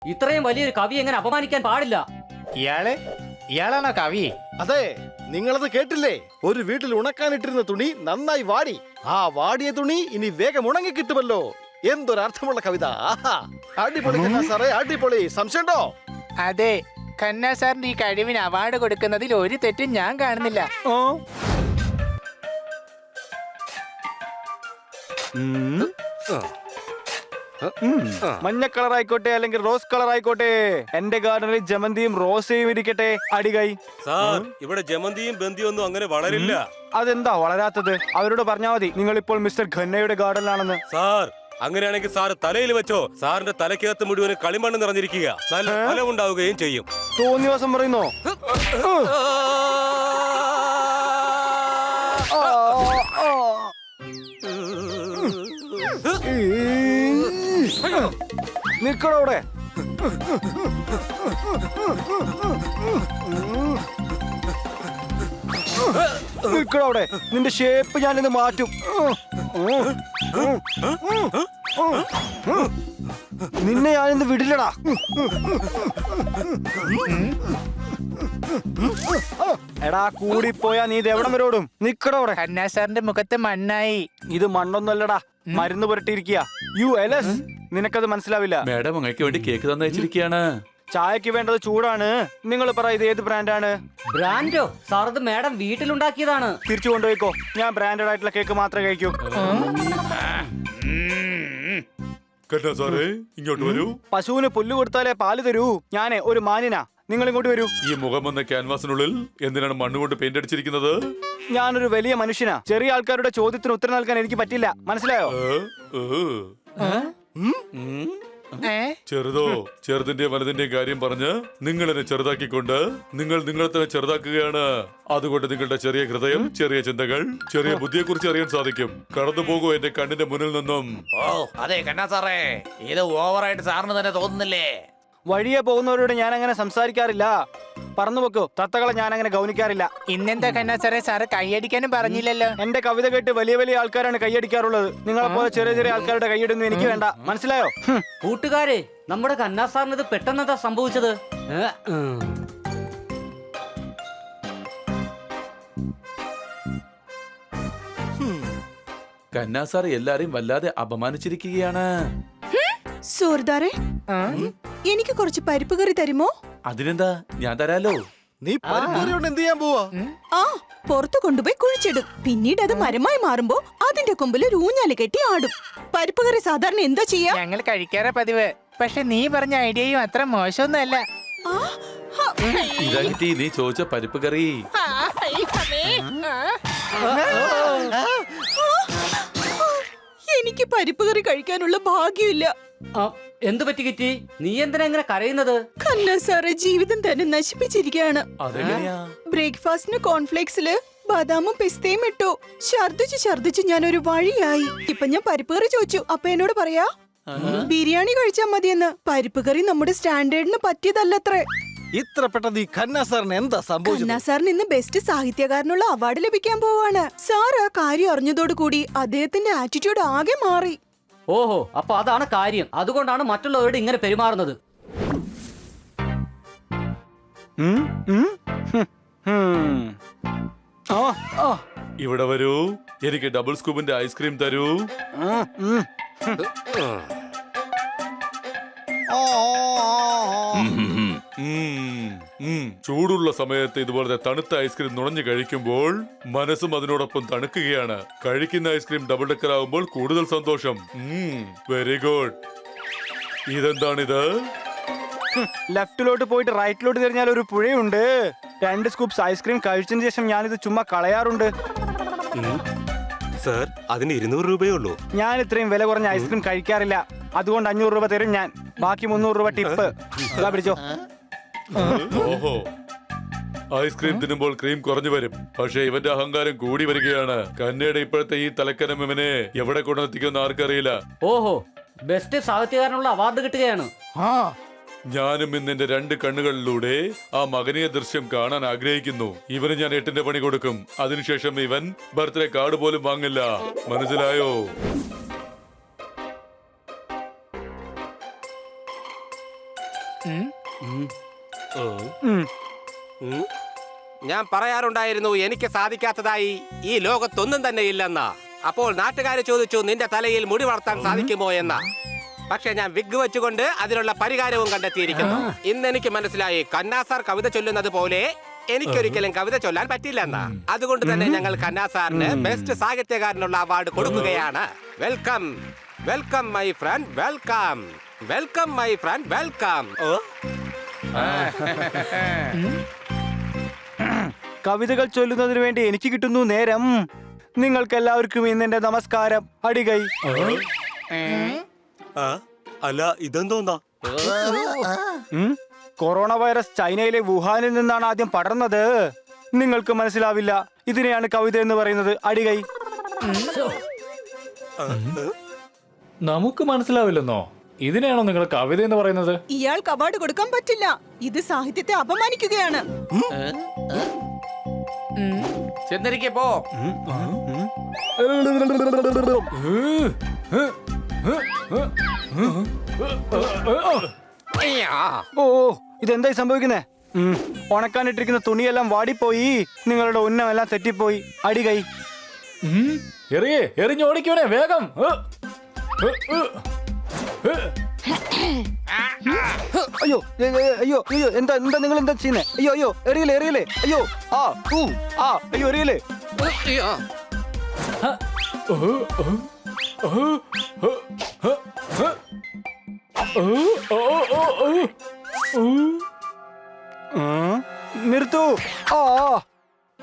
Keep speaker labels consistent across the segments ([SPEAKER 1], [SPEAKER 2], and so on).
[SPEAKER 1] ഇത്രയും വലിയൊരു കവി എങ്ങനെ അപമാനിക്കാൻ പാടില്ല.
[SPEAKER 2] ഇയാളാണോ കവി?
[SPEAKER 3] അതെ, നിങ്ങളത് കേട്ടില്ലേ? ഒരു വീട്ടിൽ ഉണക്കാനിട്ടിരുന്ന തുണി നന്നായി വാടി. ആ വാടിയ തുണി ഇനി വേഗം ഉണങ്ങി കിട്ടുമല്ലോ. എന്തൊരർത്ഥമുള്ള കവിത! ആഹാ, അടിപൊളി കന്നാ സാറേ, അടിപൊളി. സംശയമുണ്ടോ?
[SPEAKER 2] അതെ, ഖന്ന സാറിന്റെ ഈ കഴിവിന് അവാർഡ് കൊടുക്കുന്നതിൽ ഒരു തെറ്റും ഞാൻ കാണുന്നില്ല.
[SPEAKER 4] മഞ്ഞ കളർ ആയിക്കോട്ടെ അല്ലെങ്കിൽ റോസ് കളർ ആയിക്കോട്ടെ, എന്റെ ഗാർഡനിൽ ജമന്തിയും റോസയും ഇരിക്കട്ടെ. അടികൈ
[SPEAKER 5] സാർ, ഇവിടെ ജമന്തിയും ബന്ദിയും ഒന്നും അങ്ങനെ വളരില്ല.
[SPEAKER 4] അതെന്താ വളരാത്തത്? അവരോട് പറഞ്ഞാൽ മതി നിങ്ങൾ ഇപ്പോൾ മിസ്റ്റർ ഖന്നയുടെ ഗാർഡനിലാണെന്ന്.
[SPEAKER 5] സാർ, അങ്ങനെയാണെങ്കിൽ സാർ തലയിൽ വെച്ചോ. സാറിന്റെ തലയ്ക്കകത്ത് മുഴുവൻ കളിമണ്ണ് നിറഞ്ഞിരിക്കുക. നല്ല ഫലം ഉണ്ടാവുകയും ചെയ്യും.
[SPEAKER 4] തോന്നിയ ദിവസം പറയുന്നോ? നിക്കടവിടെ. നിക്കടവിടെ. നിന്റെ ഷേപ്പ് ഞാനിന്ന് മാറ്റും. നിന്നെ ഞാനിന്ന് വിടില്ലടാ. എടാ, കൂടിപ്പോയാ നീ ഇത് എവിടം വരോടും? നിക്കടവിടെ.
[SPEAKER 2] ഖന്ന സാറിന്റെ മുഖത്ത് മണ്ണായി.
[SPEAKER 4] ഇത് മണ്ണൊന്നല്ലടാ, മരുന്ന് പുരട്ടിയിരിക്കുക. യു എലസ്, നിനക്കത് മനസ്സിലാവില്ല.
[SPEAKER 6] മാഡം അങ്ങക്ക് വേണ്ടി കേക്ക് തന്നയച്ചിരിക്കുകയാണ്.
[SPEAKER 4] ചായക്ക് വേണ്ടത് ചൂടാണ്. നിങ്ങൾ പറ, ഇത് ഏത് ബ്രാൻഡാണ്?
[SPEAKER 1] ബ്രാൻഡോ? സാർ, ഇത് മാഡം വീട്ടിലുണ്ടാക്കിയതാണ്.
[SPEAKER 4] തിരിച്ചു കൊണ്ടുപോയിക്കോ. ഞാൻ ബ്രാൻഡഡ് ആയിട്ടുള്ള കേക്ക് മാത്രമേ കഴിക്കൂ.
[SPEAKER 6] സാറേ, ഇങ്ങോട്ട് വരൂ.
[SPEAKER 4] പശുവിന് പുല്ല് കൊടുത്താലേ പാല് തരൂ. ഞാനേ ഒരു മാനിനാ. നിങ്ങൾ ഇങ്ങോട്ട് വരൂ.
[SPEAKER 6] ഈ മുഖം വന്ന ക്യാൻവാസിനുള്ളിൽ എന്തിനാണ് മണ്ണുകൊണ്ട് പെയിന്റ് അടിച്ചിരിക്കുന്നത്?
[SPEAKER 4] ഞാനൊരു വലിയ മനുഷ്യനാ. ചെറിയ ആൾക്കാരുടെ ചോദ്യത്തിന് ഉത്തരം നൽകാൻ എനിക്ക് പറ്റില്ല. മനസ്സിലായോ?
[SPEAKER 6] ചെറുതോ? ചെറുതിന്റെ വലുതിന്റെ കാര്യം പറഞ്ഞ് നിങ്ങൾ എന്നെ ചെറുതാക്കിക്കൊണ്ട് നിങ്ങൾ നിങ്ങളെ തന്നെ ചെറുതാക്കുകയാണ്. അതുകൊണ്ട് നിങ്ങളുടെ ചെറിയ ഹൃദയം, ചെറിയ ചിന്തകൾ, ചെറിയ ബുദ്ധിയെ കുറിച്ച് അറിയാൻ സാധിക്കും. കടന്നു പോകൂ എന്റെ കണ്ണിന്റെ മുന്നിൽ നിന്നും.
[SPEAKER 7] ഓ അതെ ഖന്ന സാറേ, ഇത് ഓവറായിട്ട് സാറിന് തന്നെ തോന്നുന്നില്ലേ?
[SPEAKER 4] വഴിയെ പോകുന്നവരോട് ഞാൻ അങ്ങനെ സംസാരിക്കാറില്ല. പറന്നു വെക്കോ. തത്തകളെ ഞാൻ അങ്ങനെ ഗൗനിക്കാറില്ല.
[SPEAKER 2] ഇന്നെന്താ ഖന്ന സാറേ, സാറ് കൈയടിക്കാനും പറഞ്ഞില്ലല്ലോ.
[SPEAKER 4] എന്റെ കവിത കേട്ട് വലിയ വലിയ ആൾക്കാരാണ് കൈയടിക്കാറുള്ളത്. നിങ്ങളെ പോലെ ചെറിയ ചെറിയ ആൾക്കാരുടെ കൈയടിയൊന്നും എനിക്ക് വേണ്ട. മനസ്സിലായോ?
[SPEAKER 1] കൂട്ടുകാരെ, നമ്മുടെ ഖന്ന സാറിന് ഇത് പെട്ടെന്ന് എന്താ സംഭവിച്ചത്?
[SPEAKER 6] കന്നാ സാർ എല്ലാരെയും വല്ലാതെ അപമാനിച്ചിരിക്കുകയാണ്.
[SPEAKER 8] സോർദാറെ, എനിക്ക് കുറച്ച് പരിപ്പ് കറി തരുമോ?
[SPEAKER 6] അതിനെന്താ, ഞാൻ തരാലോ.
[SPEAKER 3] നീ പരിപ്പൂരി കൊണ്ട് എന്ത് ചെയ്യാൻ പോവാ?
[SPEAKER 8] ആ, പുറത്തു കൊണ്ടുപോയി കുഴിച്ചിടും. പിന്നീട് അത് മരമായി മാറുമ്പോ അതിന്റെ കൊമ്പിൽ ഒരു ഊഞ്ഞാല് കെട്ടി ആടും. പരിപ്പ് കറി സാധാരണ എന്താ ചെയ്യാ?
[SPEAKER 2] ഞങ്ങൾ കഴിക്കാറ പതിവ്. പക്ഷെ നീ പറഞ്ഞ ഐഡിയയും അത്ര മോശമൊന്നുമല്ല.
[SPEAKER 6] ഇതാ കിട്ടി നീ ചോദിച്ച പരിപ്പ് കറി.
[SPEAKER 8] എനിക്ക് പരിപ്പ് കറി കഴിക്കാനുള്ള ഭാഗ്യമില്ല.
[SPEAKER 1] എന്തു പറ്റി കിറ്റി? നീ എന്തിനാ ഇങ്ങനെ കരയുന്നത്?
[SPEAKER 8] ഖന്ന സാറ് ജീവിതം തന്നെ നശിപ്പിച്ചിരിക്കുകയാണ്.
[SPEAKER 6] അതെങ്ങനെയാ?
[SPEAKER 8] ബ്രേക്ക്ഫാസ്റ്റിന് കോൺഫ്ലേക്സില് ബദാമും പിസ്തയും ഇട്ടു. ഛർദിച്ച് ഞാൻ ഒരു വഴിയായി. ഇപ്പൊ ഞാൻ പരിപ്പ് കറി ചോദിച്ചു. അപ്പൊ എന്നോട് പറയാ ബിരിയാണി കഴിച്ചാ മതിയെന്ന്. പരിപ്പ് കറി നമ്മുടെ സ്റ്റാൻഡേർഡിന് പറ്റിയതല്ലത്രേ.
[SPEAKER 3] ഇത്ര പെട്ടെന്ന് ഈ ഖന്ന സാറിന് എന്താ സംഭവിച്ചത്?
[SPEAKER 8] ഖന്ന സാറിന് ഇന്ന് ബെസ്റ്റ് സാഹിത്യകാരനുള്ള അവാർഡ് ലഭിക്കാൻ പോവാണ്. സാർ ആ കാര്യം അറിഞ്ഞതോടുകൂടി അദ്ദേഹത്തിന്റെ ആറ്റിറ്റ്യൂഡ് ആകെ മാറി.
[SPEAKER 1] ഓഹോ, അപ്പൊ അതാണ് കാര്യം. അതുകൊണ്ടാണ് മറ്റുള്ളവരോട് ഇങ്ങനെ പെരുമാറുന്നത്.
[SPEAKER 6] ഇവിടെ വരൂ. എനിക്ക് ഡബിൾ സ്കൂപ്പിന്റെ ഐസ്ക്രീം തരൂ. ചൂടുള്ള സമയത്ത് ഇതുപോലത്തെ തണുത്ത ഐസ്ക്രീം നുണഞ്ഞു കഴിക്കുമ്പോൾ മനസ്സും അതിനോടൊപ്പം തണുക്കുകയാണ്. കഴിക്കുന്ന ഐസ്ക്രീം ഡബിൾ ഡെക്കർ ആവുമ്പോൾ കൂടുതൽ സന്തോഷം. Very good. ഇതെന്താണിത്?
[SPEAKER 4] ലെഫ്റ്റിലോട്ട് പോയിട്ട് റൈറ്റിലോട്ട് തിരിഞ്ഞാൽ ഒരു പുഴയുണ്ട്. 2 സ്കൂപ്സ് ഐസ്ക്രീം കഴിച്ചതിന് ശേഷം ഞാനിത് ചുമ്മാ കളയാറുണ്ട്.
[SPEAKER 5] സാർ, അതിന് 200 രൂപയേ ഉള്ളൂ.
[SPEAKER 4] ഞാൻ ഇത്രയും വില കുറഞ്ഞ ഐസ്ക്രീം കഴിക്കാറില്ല. അതുകൊണ്ട് 500 രൂപ തരും ഞാൻ. ബാക്കി 300 രൂപ ടിപ്പ്. ഇതാ പിടിച്ചോ.
[SPEAKER 6] ഓഹോ, ഐസ്ക്രീം തിന്നുമ്പോൾ ക്രീം കുറഞ്ഞു വരും. പക്ഷെ ഇവന്റെ അഹങ്കാരം കൂടി വരികയാണ്. കന്നയുടെ ഇപ്പോഴത്തെ ഈ തലക്കനം ഇവനെ എവിടെ കൊണ്ടെത്തിക്കുന്ന ആർക്കറിയില്ല.
[SPEAKER 1] ഓഹോ, ബെസ്റ്റ് സാഹിത്യകാരനുള്ള അവാർഡ് കിട്ടുകയാണ്.
[SPEAKER 6] ഞാനും ഇന്ന് എന്റെ 2 കണ്ണുകളിലൂടെ ആ മകനീയ ദൃശ്യം കാണാൻ ആഗ്രഹിക്കുന്നു. ഇവന് ഞാൻ 8ന്റെ പണി കൊടുക്കും. അതിനുശേഷം ഇവൻ ബർത്ത്ഡേ കാർഡ് പോലും വാങ്ങില്ല. മനസ്സിലായോ?
[SPEAKER 7] ഞാൻ പറയാറുണ്ടായിരുന്നു എനിക്ക് സാധിക്കാത്തതായി ഈ ലോകത്തൊന്നും തന്നെ ഇല്ലെന്ന്. അപ്പോൾ നാട്ടുകാര് ചോദിച്ചു നിന്റെ തലയിൽ മുടി വളർത്താൻ സാധിക്കുമോ എന്ന്. പക്ഷെ ഞാൻ വിഗ് വെച്ചുകൊണ്ട് അതിനുള്ള പരിഹാരവും കണ്ടെത്തിയിരിക്കുന്നു. ഇന്ന് എനിക്ക് മനസ്സിലായി കന്നാ സാർ കവിത ചൊല്ലുന്നത് പോലെ എനിക്കൊരിക്കലും കവിത ചൊല്ലാൻ പറ്റില്ലെന്ന്. അതുകൊണ്ട് തന്നെ ഞങ്ങൾ കന്നാ സാറിന് ബെസ്റ്റ് സാഹിത്യകാരനുള്ള അവാർഡ് കൊടുക്കുകയാണ്. Welcome welcome my friend, welcome welcome my friend, welcome.
[SPEAKER 4] കവിതകൾ ചൊല്ലുന്നതിന് വേണ്ടി എനിക്ക് കിട്ടുന്നു നേരം. നിങ്ങൾക്ക് എല്ലാവർക്കും ഇന്ന് എന്റെ നമസ്കാരം. അടികൈ.
[SPEAKER 5] അല്ല ഇതെന്തോന്നാ?
[SPEAKER 4] കൊറോണ വൈറസ് ചൈനയിലെ വുഹാനിൽ നിന്നാണ് ആദ്യം പടർന്നത്. നിങ്ങൾക്ക് മനസ്സിലാവില്ല. ഇതിനെയാണ് കവിത എന്ന് പറയുന്നത്. അടികൈ.
[SPEAKER 9] നമുക്ക് മനസ്സിലാവില്ലെന്നോ? ഇതിനെയാണോ നിങ്ങൾ കവിത എന്ന് പറയുന്നത്?
[SPEAKER 8] ഇയാൾക്ക് അവാർഡ് കൊടുക്കാൻ പറ്റില്ല. ഇത് സാഹിത്യത്തെ അപമാനിക്കുകയാണ്.
[SPEAKER 7] ചെന്നിരിക്കെ പോ.
[SPEAKER 4] ഓ ഇതെന്തായി സംഭവിക്കുന്നേ? ഉണക്കാനിട്ടിരിക്കുന്ന തുണിയെല്ലാം വാടിപ്പോയി. നിങ്ങളുടെ ഉന്നമെല്ലാം തെറ്റിപ്പോയി. അടികൈ.
[SPEAKER 9] എറിയേ, എറിഞ്ഞോടിക്കവനെ വേഗം.
[SPEAKER 4] അയ്യോ അയ്യോ അയ്യോ എന്താ എന്താ നിങ്ങൾ എന്താ ചെയ്യുന്നേ? അയ്യോ അയ്യോ എറിയലേ എറിയലേ. അയ്യോ ആ അയ്യോ എറിയലേ. നിർത്തു.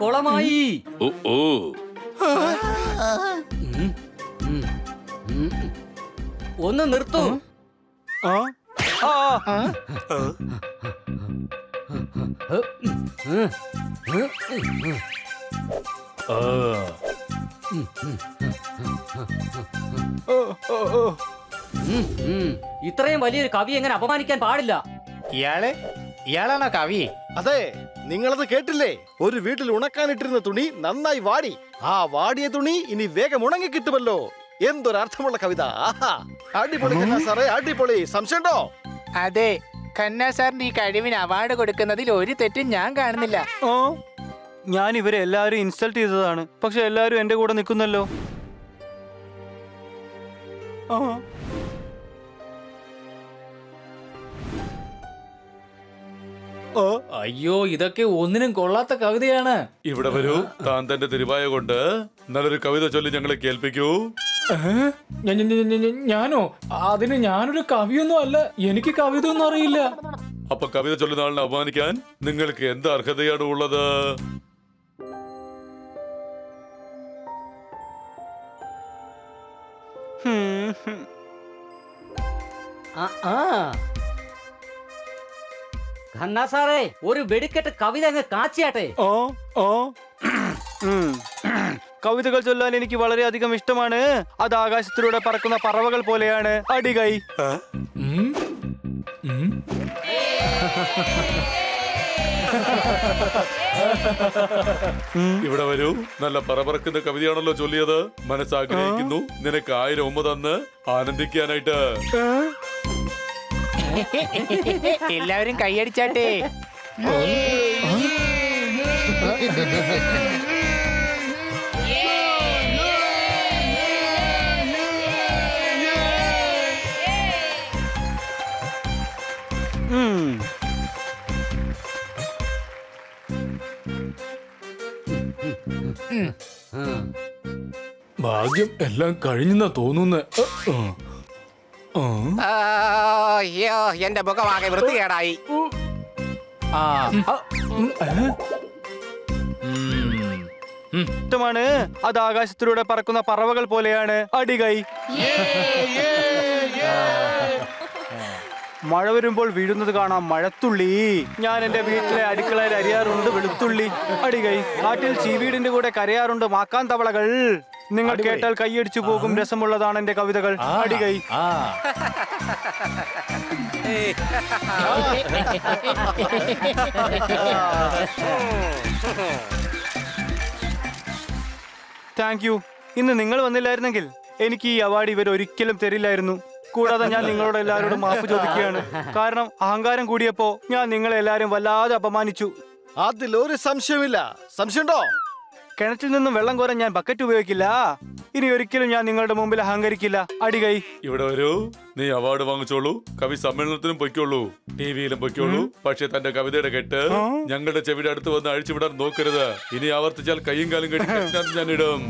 [SPEAKER 1] കുളമായി. ഒന്ന് നിർത്തൂ. ഇത്രയും വലിയൊരു കവി എങ്ങനെ അപമാനിക്കാൻ പാടില്ല.
[SPEAKER 2] ഇയാളാണോ കവി?
[SPEAKER 3] അതെ, നിങ്ങളത് കേട്ടില്ലേ? ഒരു വീട്ടിൽ ഉണക്കാനിട്ടിരുന്ന തുണി നന്നായി വാടി. ആ വാടിയ തുണി ഇനി വേഗം ഉണങ്ങി കിട്ടുമല്ലോ. എന്തൊരർത്ഥമുള്ള കവിത! ആഹാ, അടിപൊളി കന്നാ സാറേ, അടിപൊളി. സംശയമുണ്ടോ?
[SPEAKER 2] അതെ, കന്നാ സാറിന്റെ ഈ കഴിവിന് അവാർഡ് കൊടുക്കുന്നതിൽ ഒരു തെറ്റും ഞാൻ കാണുന്നില്ല.
[SPEAKER 4] ഞാൻ ഇവരെ എല്ലാരും ഇൻസൾട്ട് ചെയ്തതാണ്. പക്ഷെ എല്ലാരും എന്റെ കൂടെ നിൽക്കുന്നല്ലോ.
[SPEAKER 9] അയ്യോ, ഇതൊക്കെ ഒന്നിനും കൊള്ളാത്ത കവിതയാണ്.
[SPEAKER 6] ഇവിടെ വരൂ. താൻ തന്റെ തിരുവായ കൊണ്ട് നല്ലൊരു കവിത ചൊല്ലി ഞങ്ങളെ കേൾപ്പിക്കൂ.
[SPEAKER 9] ഞാനോ? അതിന് ഞാനൊരു കവിയൊന്നും അല്ല. എനിക്ക് കവിത ഒന്നും അറിയില്ല.
[SPEAKER 6] അപ്പൊ കവിത ചൊല്ലുന്ന ആളിനെ അപമാനിക്കാൻ നിങ്ങൾക്ക് എന്ത് അർഹതയാണ് ഉള്ളത്?
[SPEAKER 1] ഖന്നാ സാറേ, ഒരു വെടിക്കെട്ട് കവിത അങ്ങ് കാച്ചിയാട്ടെ.
[SPEAKER 4] കവിതകൾ ചൊല്ലാൻ എനിക്ക് വളരെയധികം ഇഷ്ടമാണ്. അത് ആകാശത്തിലൂടെ പറക്കുന്ന പറവകൾ പോലെയാണ്. അടികൈ.
[SPEAKER 6] ഇവിടെ വരൂ. നല്ല പറപറക്കുന്ന കവിതയാണല്ലോ ചൊല്ലിയത്. മനസ്സാഗ്രഹിക്കുന്നു നിനക്ക് 1000 ഉമ്മ തന്ന് ആനന്ദിക്കാനായിട്ട്.
[SPEAKER 2] എല്ലാവരും കൈയടിച്ചാട്ടെ.
[SPEAKER 9] ഭാഗ്യം എല്ലാം കഴിഞ്ഞെന്നാ തോന്നുന്നേ.
[SPEAKER 7] അയ്യോ, എന്റെ മുഖമാകെ വൃത്തികേടായി.
[SPEAKER 4] ഇഷ്ടമാണ്. അത് ആകാശത്തിലൂടെ പറക്കുന്ന പറവകൾ പോലെയാണ്. അടികൈ. മഴ വരുമ്പോൾ വീഴുന്നത് കാണാം മഴത്തുള്ളി. ഞാൻ എന്റെ വീട്ടിലെ അടുക്കളയിൽ അരിയാറുണ്ട് വെളുത്തുള്ളി. അടികൈ. കാട്ടിൽ ചീവീടിന്റെ കൂടെ കരയാറുണ്ട് മാക്കാൻ തവളകൾ. നിങ്ങൾ കേട്ടാൽ കൈയടിച്ചു പോകും രസമുള്ളതാണ് എന്റെ കവിതകൾ. അടികൈ. Thank you. ഇന്ന് നിങ്ങൾ വന്നില്ലായിരുന്നെങ്കിൽ എനിക്ക് ഈ അവാർഡ് ഇവർ ഒരിക്കലും തരില്ലായിരുന്നു. കൂടാതെ ഞാൻ നിങ്ങളോട് എല്ലാവരോടും മാപ്പ് ചോദിക്കുകയാണ്. കാരണം അഹങ്കാരം കൂടിയപ്പോ ഞാൻ നിങ്ങളെ എല്ലാരും വല്ലാതെ അപമാനിച്ചു.
[SPEAKER 3] അതിലൊരു സംശയമില്ല. സംശയമുണ്ടോ?
[SPEAKER 4] കിണറ്റിൽ നിന്നും വെള്ളം കോരാൻ ഞാൻ ബക്കറ്റ് ഉപയോഗിക്കില്ല. ഇനി ഒരിക്കലും ഞാൻ നിങ്ങളുടെ മുമ്പിൽ അഹങ്കരിക്കില്ല. അടികൈ.
[SPEAKER 6] ഇവിടെ വരൂ. നീ അവാർഡ് വാങ്ങിച്ചോളൂ, കവി സമ്മേളനത്തിനും പൊയ്ക്കോളൂ, ടിവിയിലും പൊയ്ക്കോളൂ. പക്ഷെ തന്റെ കവിതയുടെ കെട്ട് ഞങ്ങളുടെ ചെവിയുടെ അടുത്ത് വന്ന് അഴിച്ചുവിടാൻ നോക്കരുത്. ഇനി ആവർത്തിച്ചാൽ കയ്യും കാലും കെട്ടി ഞാൻ ഇടും.